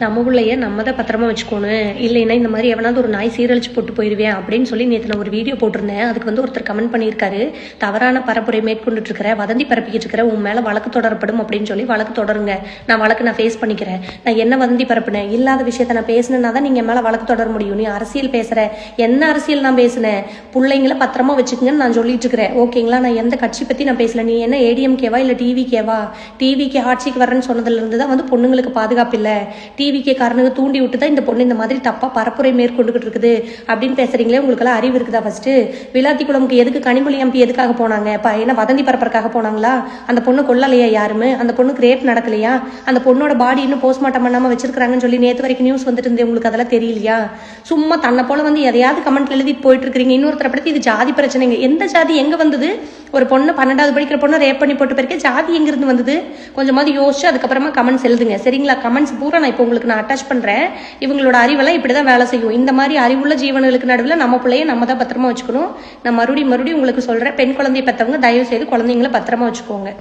நம்ம பிள்ளைய நம்ம தான் பத்திரமா வச்சுக்கணும், இல்லைன்னா இந்த மாதிரி எவனாவது ஒரு நாய் சீரழிச்சு போட்டு போயிடுவேன் அப்படின்னு சொல்லி நேற்று நான் ஒரு வீடியோ போட்டிருந்தேன். அதுக்கு வந்து ஒருத்தர் கமெண்ட் பண்ணியிருக்காரு, தவறான பரப்புரை மேற்கொண்டுட்டு இருக்கிற, வதந்தி பரப்பிக்கிட்டு இருக்கிற, உன் மேலே வழக்கு தொடரப்படும் அப்படின்னு சொல்லி. வழக்கு தொடருங்க, நான் ஃபேஸ் பண்ணிக்கிறேன். நான் என்ன வதந்தி பரப்புனேன்? இல்லாத விஷயத்த நான் பேசினேன்னா தான் நீங்கள் மேலே வழக்கு தொடர முடியும். நீ அரசியல் பேசுகிற, என்ன அரசியல் நான் பேசினேன்? பிள்ளைங்கள பத்திரமா வச்சுக்கங்கன்னு நான் சொல்லிட்டு இருக்கிறேன், ஓகேங்களா? நான் எந்த கட்சி பற்றி நான் பேசல. நீ என்ன ஏடிஎம்கேவா இல்லை டிவிகேவா? டிவிக்கு ஆட்சிக்கு வரேன்னு சொன்னதுலேருந்து தான் வந்து பொண்ணுங்களுக்கு பாதுகாப்பு இல்லை, டிவிக்கே காரணங்க தூண்டி விட்டு தான் இந்த பொண்ணு இந்த மாதிரி தப்பா பரப்புரை மேற்கொண்டுகிட்டு இருக்குது அப்படின்னு பேசுறீங்களே. உங்களுக்கெல்லாம் அறிவு இருக்குதா? ஃபர்ஸ்ட் விளாத்திக்குளமுக்கு எதுக்கு கனிமொழி எம்பி எதுக்காக போனாங்க? என்ன வதந்தி பரப்புறதுக்காக போனாங்களா? அந்த பொண்ணு கொல்லலையா யாருமே? அந்த பொண்ணுக்கு ரேப் நடக்கலையா? அந்த பொண்ணோட பாடி இன்னும் போஸ்ட்மார்ட்டம் பண்ணாம வச்சிருக்காங்கன்னு சொல்லி நேற்று வரைக்கும் நியூஸ் வந்துட்டு இருந்தே. உங்களுக்கு அதெல்லாம் தெரியலையா? சும்மா தன்னை போல வந்து எதையாவது கமெண்ட்ல எழுதிட்டு போயிட்டு இருக்கிறீங்க. இன்னொருத்தரை படுத்தி இது ஜாதி பிரச்சனைங்க. எந்த ஜாதி எங்க வந்தது? ஒரு பொண்ணு 12வது படிக்கிற பொண்ணு ரேப் பண்ணி போட்டு போயிருக்கேன், ஜாதி எங்க இருந்து வந்தது? கொஞ்சமாவது யோசிச்சு அதுக்கப்புறமா கமெண்ட்ஸ் எழுதுங்க, சரிங்களா? கமெண்ட்ஸ் பூரா நான் இப்போ உங்களுக்கு நான் அட்டாச் பண்றேன். இவங்களோட அறிவெல்லாம் இப்படிதான் வேலை செய்யும். இந்த மாதிரி அறிவுள்ள ஜீவன்களுக்கு நடுவில் நம்ம பிள்ளைய நம்ம தான் பத்திரமா வச்சுக்கணும். நான் மறுபடியும் உங்களுக்கு சொல்றேன், பெண் குழந்தைய பெற்றவங்க தயவு செய்து குழந்தைங்களை பத்திரமா வச்சுக்கோங்க.